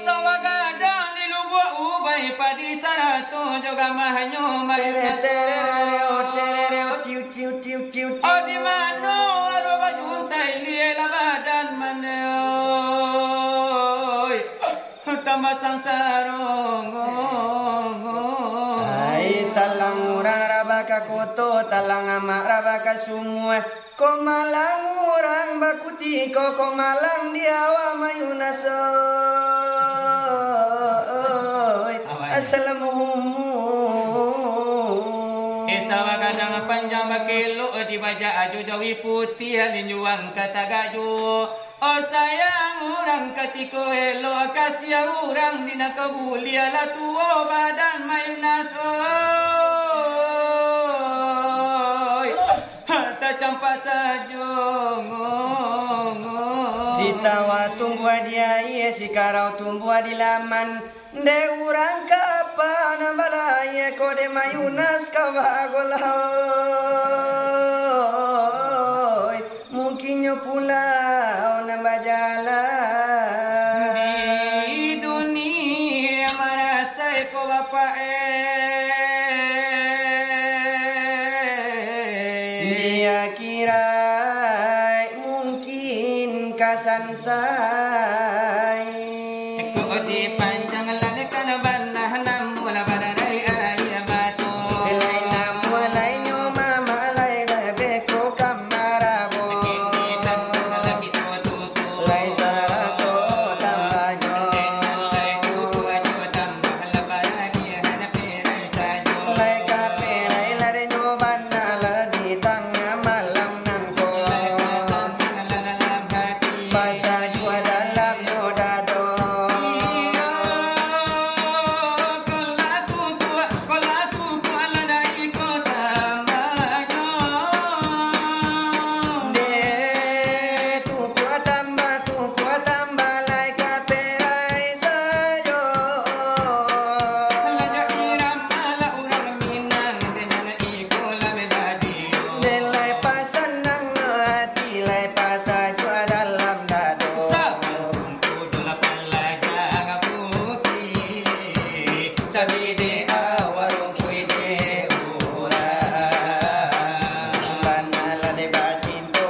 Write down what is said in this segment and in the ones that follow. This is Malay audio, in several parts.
sawagadang di lubuk ubai padi saratu juga mahanyo mayuna oh di mana aroba juntai liela badan maneoi tambah sangsarong ai talang urang rabaka koto talang amak rabaka semua ko malang urang bakuti ko malang diawa mayuna assalamualaikum isawa kadang panjang bakelo di baja aju jawi putih linjuang kata gaju oh sayang urang katiko elo kasih urang dina kabuli ala tuo badan mayuna soy ta campak sajong sitawa tumbuh dia iya sikarau tumbuh di laman de urang kapan balaya kode mayunas kawagolai mungkinnya pulau nambah jalan di dunia merasa ko bapak dia kira mungkin kasan sai ko di panjang lalekan banah namu la badarai ayah batu elai namu alai nyoma malai lebe ko kamarabo lagi tu lai sarato tambanyo lai tu ajo tambah la baragi hana perai sajo lai kaperai lare nyoban nala di tangga malam nangko basa jua dalam modado de tu kuat tambah lai kaperai sajo Delai pasan nang hati lai pasa jua dalam dado sabide awarung kuide urang banala de bacinto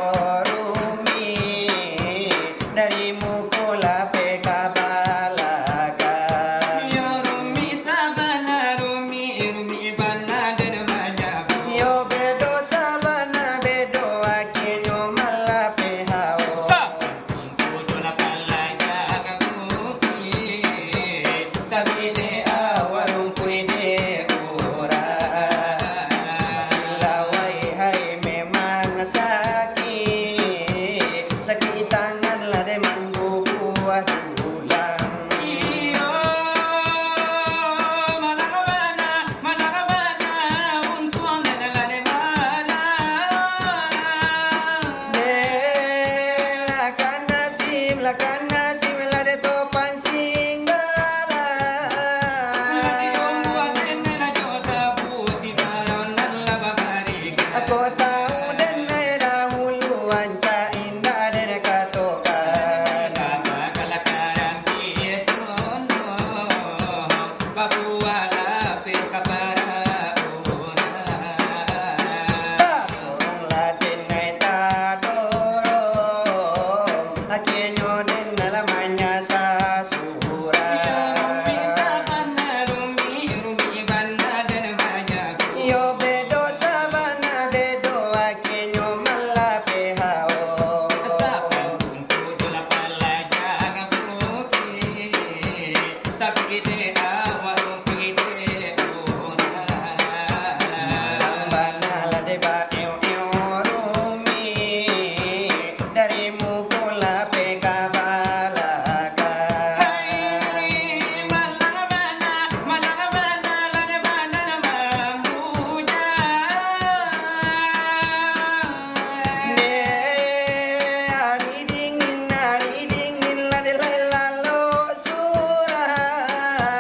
rumi dari mukula pe kabalaga yo bedo sabana bedo akinyo malape hao sabide awarung kuide urang silawai hai memang sakit tangan lah de manggu buat tulang lakan nasib lah de topan singgala aku tahu dan dahulu anca indah dan katokan Tarung latin ngai tadorong akhirnya den dalamnya sasura yo bedo sabana bedo akhirnya malape hao banala de ba rumi dari mukula pe kabalaga ari dingin la de lalo surah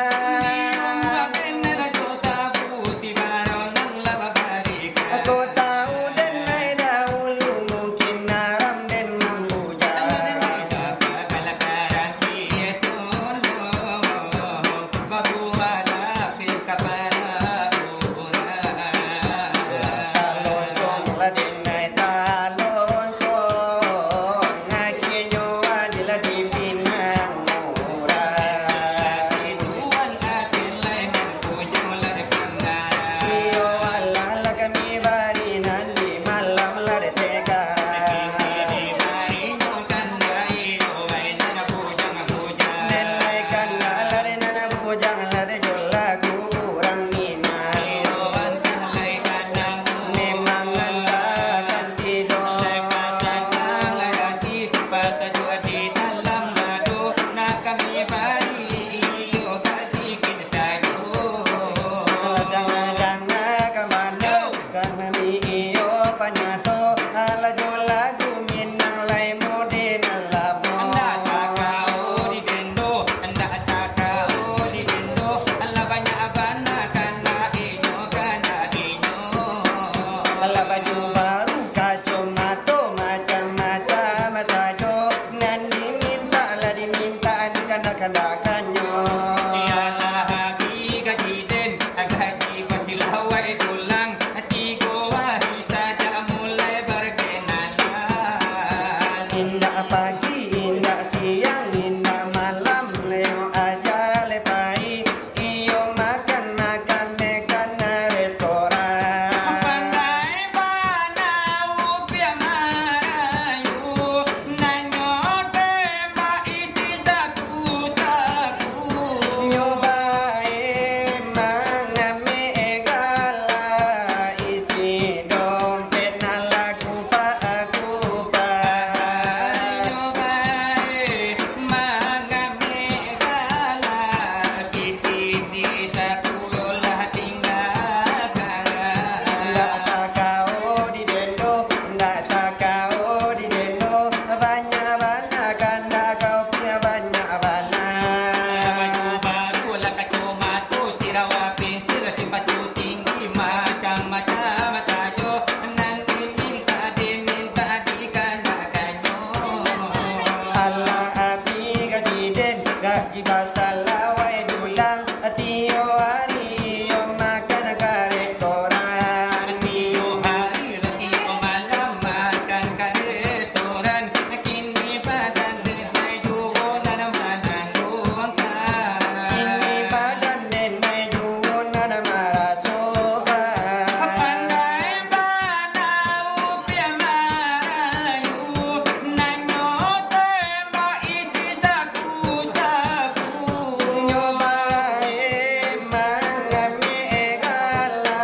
kanda-kandakannya. Tiada hati gaji den, gaji pasilawai tulang, tiga hari saja mulai berkenalan. Indah pagi, indah siang, indah malam, leo aja lepai. Iyo makan-makan dekat restoran. Pandai bana upia marayu, nanyo teba isi saku-saku. Nyobain mangame egala, isi dompet nalaku pa. Nyobai mangame gala, kiti di sakulah tinggalkan. Ndak takau di dendo, ndak takau di dendo. Banyak bana kanda kau punya banyak bana. Baju baru lah kacau matu, sirawa pensir simpatu tinggi macam-macam sajo. Nanti minta dikanakannya. Allah api gaji den, gaji basal lawai dulang. Tio hari yo makan ke restoran. Tiyo hari lagi malam makan ke restoran. Kini badan denai juga nana menangguhkan. Ini badan den mai juon nana marasuka. Pandai bana upia marayu, nanyo tembak isi saku-saku. Nyobain mangame egala,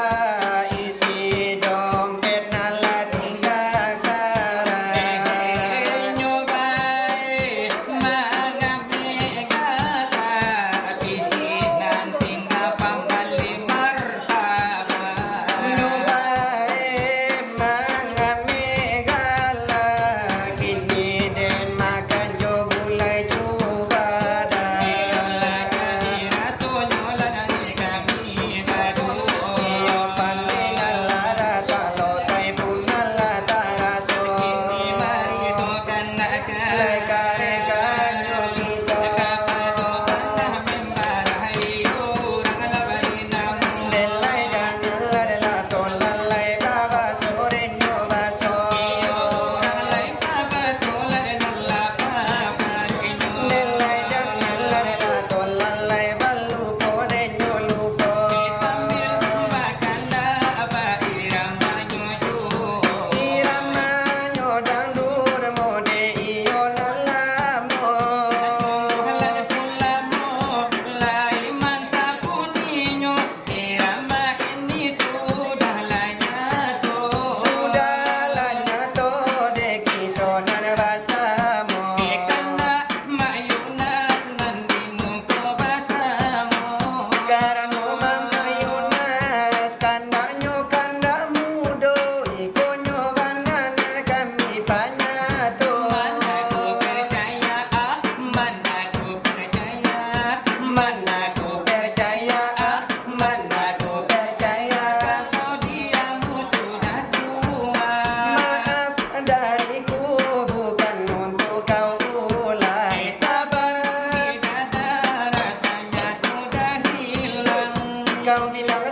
isi dompet nala tinggalkan. Nyobai mangame gala, kini nanti ngapang kali martabak. Nyobain mangame egala, kini den makan jo gulai juga dah. Iyo pandai nalada kalau tai pun nalada raso. Lai karekan jo kita. Delai dan nalada tolalai baba sore nyo baso. Delai dan nalada tolalai balu pore nyo lupo. Irama nyo dangdur mode iyo nalamo. Sudah nyato de kito narabasamo. Karano mamayunas kandanyo kanda mudo ikonyo banana kami panyato. Manaku percaya. Maaf dariku bukan untuk kau ulai. Sabar kau bilang